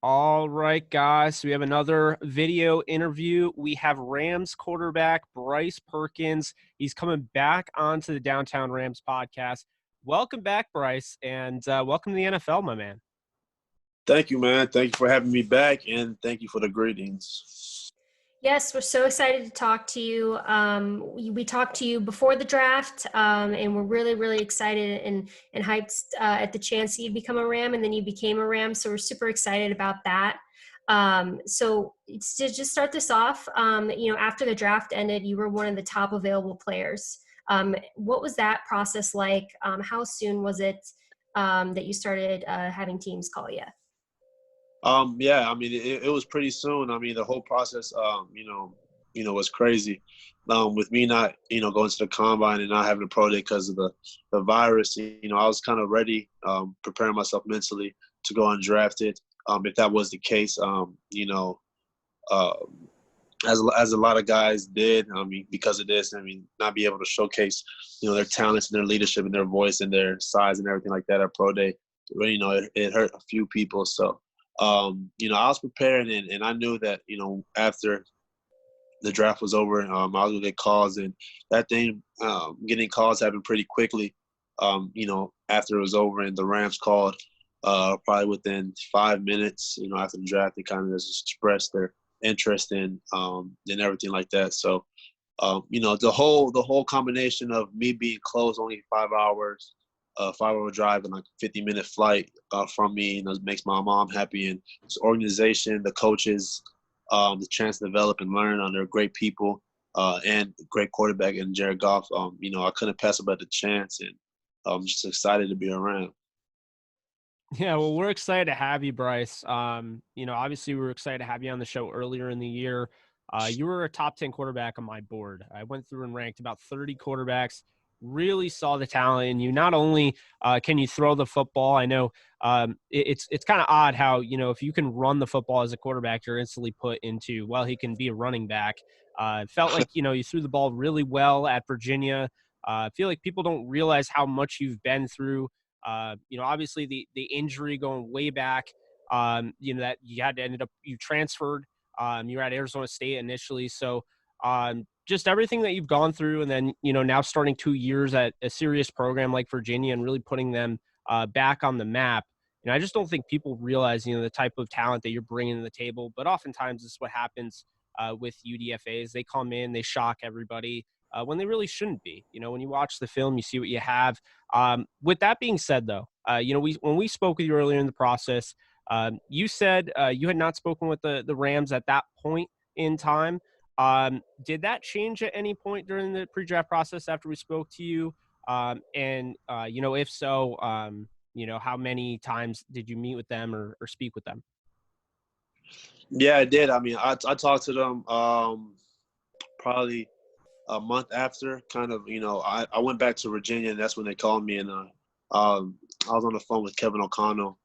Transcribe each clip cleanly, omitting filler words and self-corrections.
All right, guys. So we have another video interview. We have Rams quarterback Bryce Perkins. He's coming back onto the Downtown Rams podcast. Welcome back, Bryce, and welcome to the NFL, my man. Thank you, man. Thank you for having me back, and thank you for the greetings. Yes, we're so excited to talk to you. We talked to you before the draft, and we're really excited and hyped at the chance that you'd become a Ram, and then you became a Ram. So we're super excited about that. So to just start this off, after the draft ended, you were one of the top available players. What was that process like? How soon was it that you started having teams call you? Yeah, I mean, it was pretty soon. I mean, the whole process, was crazy. With me not, going to the combine and not having a pro day because of the virus, I was kind of ready, preparing myself mentally to go undrafted. If that was the case, as a lot of guys did, because of this, not be able to showcase, their talents and their leadership and their voice and their size and everything like that at pro day, it hurt a few people. So, I was prepared and I knew that, after the draft was over, I was going to get calls, and that thing, getting calls happened pretty quickly, after it was over, and the Rams called probably within 5 minutes, after the draft. They kind of just expressed their interest in and everything like that. So, the whole combination of me being close, only 5 hours, 5-hour drive and like a 50-minute flight from me, makes my mom happy. And this organization, the coaches, the chance to develop and learn under great people, and great quarterback in Jared Goff. I couldn't pass up at the chance, and I'm just excited to be around. Yeah, well, we're excited to have you, Bryce. Obviously we were excited to have you on the show earlier in the year. You were a top 10 quarterback on my board. I went through and ranked about 30 quarterbacks, really saw the talent in you. Not only can you throw the football, I know it's kind of odd how, if you can run the football as a quarterback, you're instantly put into, well, he can be a running back. It felt like, you threw the ball really well at Virginia. I feel like people don't realize how much you've been through. Obviously the injury going way back, that you had to you transferred, you were at Arizona State initially. So just everything that you've gone through, and then, now starting 2 years at a serious program like Virginia and really putting them back on the map. I just don't think people realize, the type of talent that you're bringing to the table. But oftentimes this is what happens with UDFAs. They come in, they shock everybody when they really shouldn't be. When you watch the film, you see what you have. With that being said, though, when we spoke with you earlier in the process, you said you had not spoken with the Rams at that point in time. Did that change at any point during the pre-draft process after we spoke to you? If so, how many times did you meet with them or speak with them? Yeah, I did. I talked to them probably a month after, kind of, I went back to Virginia, and that's when they called me, and I was on the phone with Kevin O'Connell,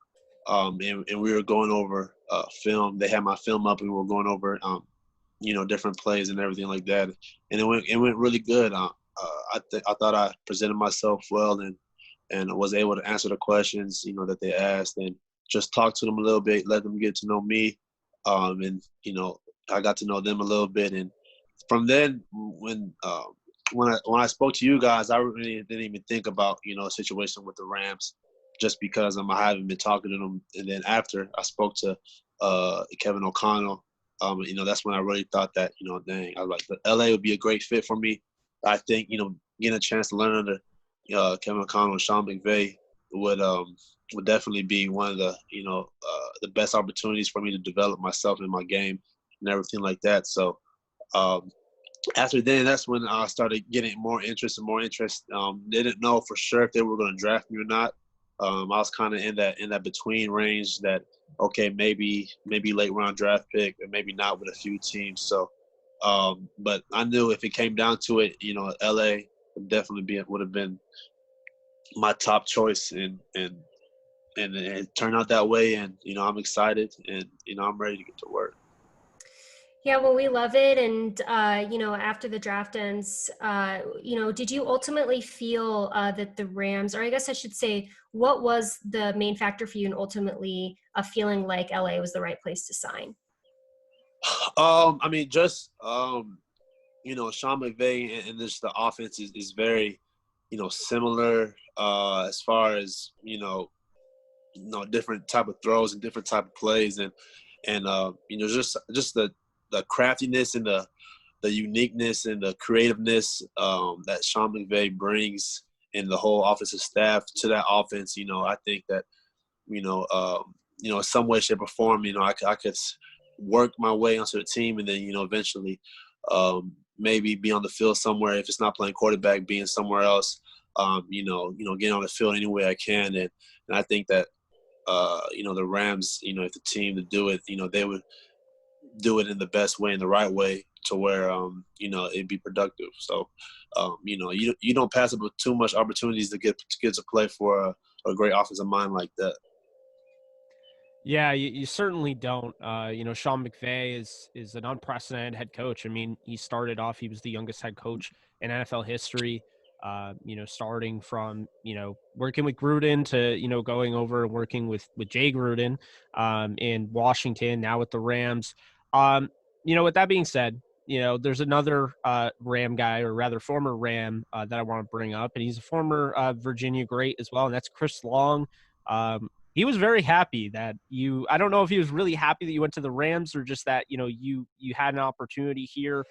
and we were going over film. They had my film up, and we were going over, different plays and everything like that, and it went really good. I thought I presented myself well, and was able to answer the questions, that they asked, and just talk to them a little bit, let them get to know me, and I got to know them a little bit. And from then, when I spoke to you guys, I really didn't even think about, a situation with the Rams, just because I haven't been talking to them. And then after I spoke to Kevin O'Connell, that's when I really thought that, dang, I was like, LA would be a great fit for me. I think, getting a chance to learn under Kevin O'Connell and Sean McVay would definitely be one of the best opportunities for me to develop myself in my game and everything like that. So, after then, that's when I started getting more interest. Didn't know for sure if they were going to draft me or not. I was kind of in that between range that, okay, maybe late round draft pick, or maybe not with a few teams. So, but I knew if it came down to it, LA would have been my top choice, and it turned out that way. And I'm excited, and I'm ready to get to work. Yeah, well, we love it. And, after the draft ends, did you ultimately feel that the Rams, or I guess I should say, what was the main factor for you in ultimately feeling like LA was the right place to sign? I mean, just Sean McVay and just the offense is very, similar as far as different type of throws and different type of plays and just the craftiness and the uniqueness and the creativeness that Sean McVay brings and the whole offensive staff to that offense. I think that in some way, shape, or form, I could work my way onto the team and then eventually maybe be on the field somewhere if it's not playing quarterback, being somewhere else. Getting on the field any way I can, and I think that the Rams, if the team to do it, they would do it in the best way, in the right way, to where it'd be productive. So, you don't pass up too much opportunities to get to play for a great offensive mind like that. Yeah, you certainly don't. Sean McVay is an unprecedented head coach. I mean, he started off, he was the youngest head coach in NFL history. Starting from working with Gruden to going over and working with Jay Gruden in Washington, now with the Rams. With that being said, there's another Ram guy, or rather former Ram, that I want to bring up, and he's a former Virginia great as well, and that's Chris Long. He was very happy that I don't know if he was really happy that you went to the Rams, or just that you had an opportunity here,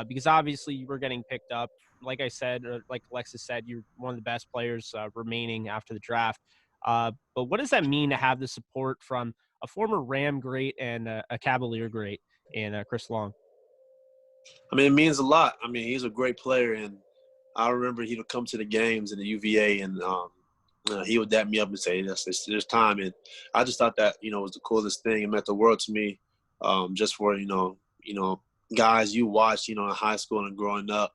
because obviously you were getting picked up. Like I said, or like Alexis said, you're one of the best players remaining after the draft. But what does that mean to have the support from a former Ram great and a Cavalier great in Chris Long? I mean, it means a lot. I mean, he's a great player, and I remember he would come to the games in the UVA, and he would dap me up and say, "There's time." And I just thought that was the coolest thing. It meant the world to me, just for guys you watch in high school and growing up,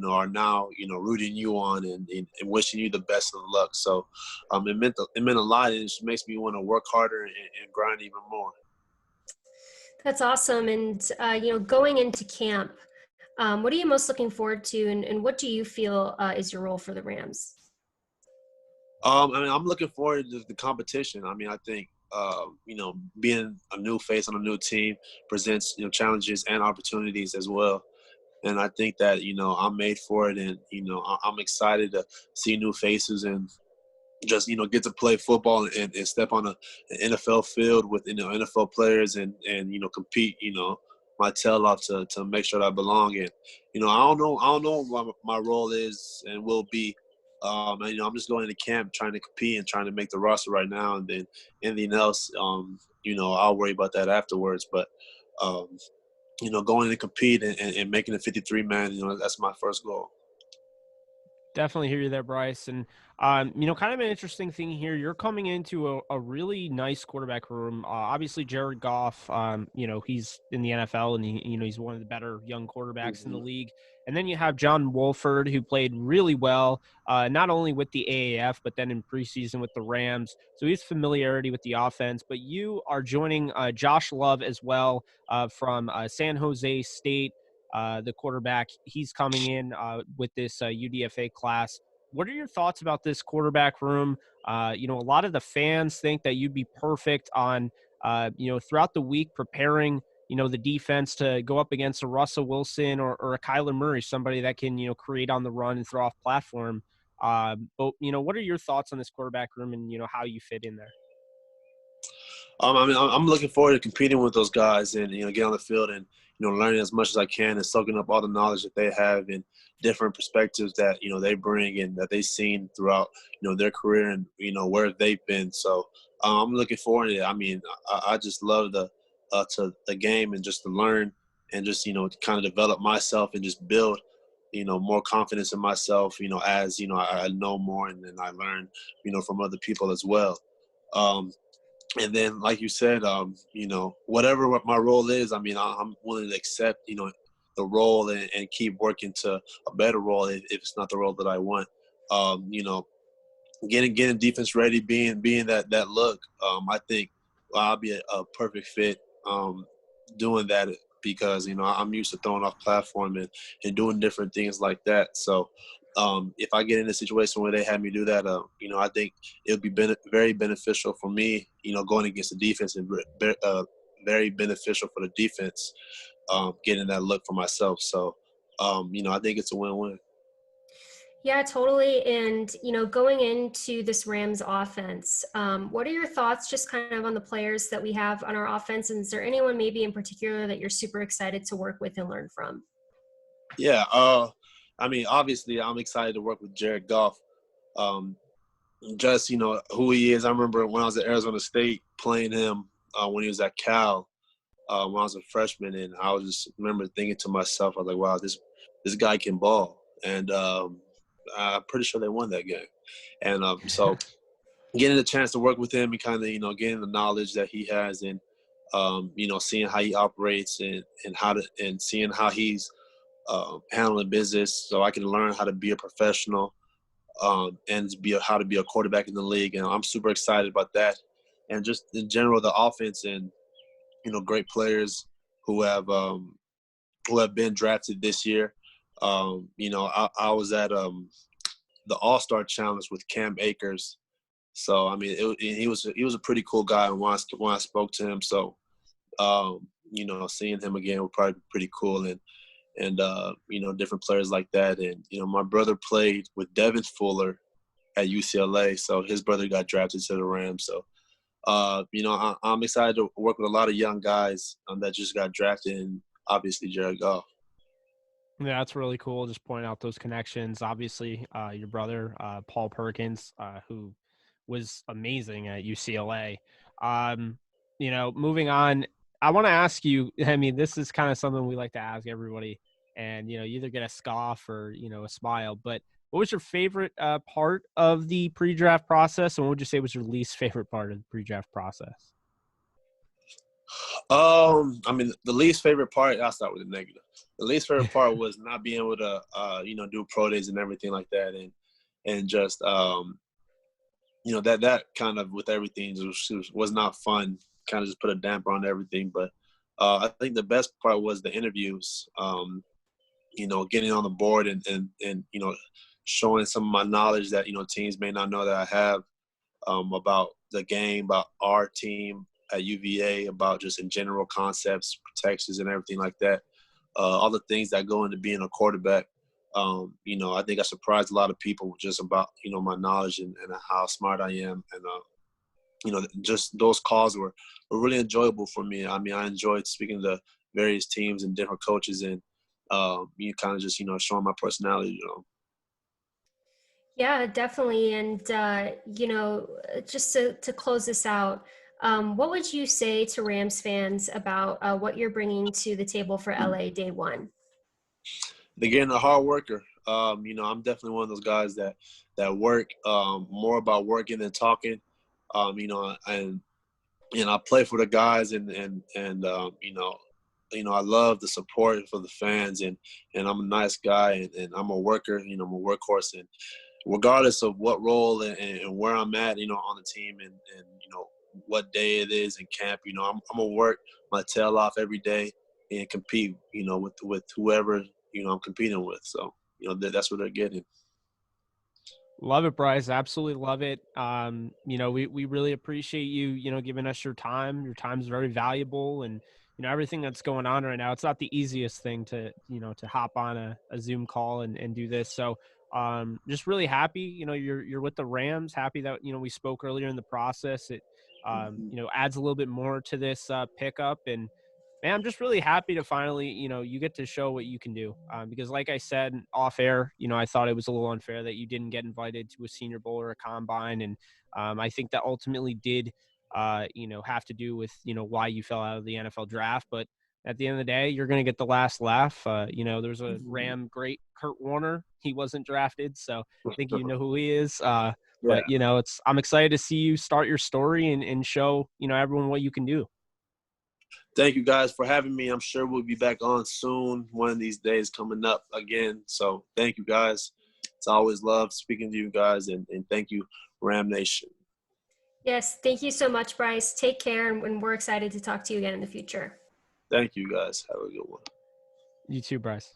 are now rooting you on and wishing you the best of luck. So it meant a lot, and it just makes me want to work harder and grind even more. That's awesome. And, going into camp, what are you most looking forward to, and what do you feel is your role for the Rams? I mean, I'm looking forward to the competition. I mean, I think being a new face on a new team presents challenges and opportunities as well. And I think that I'm made for it, and I'm excited to see new faces and just get to play football and step on an NFL field with NFL players and compete my tail off to make sure that I belong. And I don't know what my role is and will be. And, I'm just going into camp trying to compete and trying to make the roster right now, and then anything else I'll worry about that afterwards. But um, going to compete and making a 53 man, that's my first goal. Definitely hear you there, Bryce. And, kind of an interesting thing here. You're coming into a really nice quarterback room. Obviously, Jared Goff, he's in the NFL, and he's one of the better young quarterbacks in the Mm-hmm. league. And then you have John Wolford, who played really well, not only with the AAF, but then in preseason with the Rams. So he's familiarity with the offense. But you are joining Josh Love as well, from San Jose State. The quarterback. He's coming in with this UDFA class. What are your thoughts about this quarterback room? A lot of the fans think that you'd be perfect on, throughout the week preparing, the defense to go up against a Russell Wilson or a Kyler Murray, somebody that can, create on the run and throw off platform. But what are your thoughts on this quarterback room and, how you fit in there? I mean, I'm looking forward to competing with those guys and get on the field and learning as much as I can and soaking up all the knowledge that they have and different perspectives that they bring and that they've seen throughout their career and where they've been. So I'm looking forward to it. I mean, I just love to the game and just to learn and just to kind of develop myself and just build more confidence in myself. As I know more and then I learn from other people as well. And then, like you said, whatever my role is, I mean, I'm willing to accept, the role and keep working to a better role if it's not the role that I want. Getting defense ready, being that look. I think I'll be a perfect fit doing that because, I'm used to throwing off platform and doing different things like that. So if I get in a situation where they have me do that, I think it'll be very beneficial for me, going against the defense, and very beneficial for the defense, getting that look for myself. So, I think it's a win-win. Yeah, totally. And, going into this Rams offense, what are your thoughts just kind of on the players that we have on our offense? And is there anyone maybe in particular that you're super excited to work with and learn from? Yeah. Obviously, I'm excited to work with Jared Goff. Just, who he is. I remember when I was at Arizona State playing him when he was at Cal, when I was a freshman, and I was just remember thinking to myself, I was like, wow, this guy can ball. And I'm pretty sure they won that game. And so getting a chance to work with him and kind of, getting the knowledge that he has, and, seeing how he operates, and seeing how he's handling business, so I can learn how to be a professional, and how to be a quarterback in the league. And I'm super excited about that. And just in general, the offense, and, great players who have been drafted this year. I was at the All-Star Challenge with Cam Akers. So, I mean, he was a pretty cool guy when I spoke to him. So, seeing him again would probably be pretty cool. And different players like that. And, my brother played with Devin Fuller at UCLA. So his brother got drafted to the Rams. So, I'm excited to work with a lot of young guys that just got drafted, and obviously Jared Goff. Yeah, that's really cool. Just pointing out those connections. Obviously, your brother, Paul Perkins, who was amazing at UCLA. Moving on, I want to ask you, I mean, this is kind of something we like to ask everybody, and, you either get a scoff or, a smile, but what was your favorite part of the pre-draft process, and what would you say was your least favorite part of the pre-draft process? The least favorite part, I'll start with the negative. The least favorite part was not being able to, do pro days and everything like that. And just, that kind of with everything was not fun, kind of just put a damper on everything. But I think the best part was the interviews, getting on the board, and showing some of my knowledge that, teams may not know that I have, about the game, about our team at UVA, about just in general concepts, protections, and everything like that. All the things that go into being a quarterback. I think I surprised a lot of people just about, my knowledge, and how smart I am. And, just those calls were really enjoyable for me. I mean, I enjoyed speaking to various teams and different coaches, and you kind of just, showing my personality. Yeah, definitely. And, just to close this out, what would you say to Rams fans about what you're bringing to the table for LA day one? Again, a hard worker. I'm definitely one of those guys that work, more about working than talking. And I play for the guys, and I love the support for the fans, and I'm a nice guy, and I'm a worker. I'm a workhorse, and regardless of what role and where I'm at, on the team, and what day it is in camp, I'm gonna work my tail off every day and compete, with whoever, I'm competing with. So, that's what they're getting. Love it, Bryce. Absolutely love it. We really appreciate you, giving us your time. Your time is very valuable, and, everything that's going on right now, it's not the easiest thing to, to hop on a Zoom call and do this. So, just really happy, you're with the Rams, happy that, we spoke earlier in the process. It, adds a little bit more to this pickup. And, man, I'm just really happy to finally, you get to show what you can do. Because like I said, off air, I thought it was a little unfair that you didn't get invited to a Senior Bowl or a combine. And I think that ultimately did, have to do with, why you fell out of the NFL draft. But at the end of the day, you're going to get the last laugh. There's a Ram great, Kurt Warner. He wasn't drafted, so I think you know who he is. Yeah. But, I'm excited to see you start your story and show, everyone what you can do. Thank you guys for having me. I'm sure we'll be back on soon, one of these days coming up again. So thank you guys. It's always love speaking to you guys, and thank you, Ram Nation. Yes, thank you so much, Bryce. Take care, and we're excited to talk to you again in the future. Thank you, guys. Have a good one. You too, Bryce.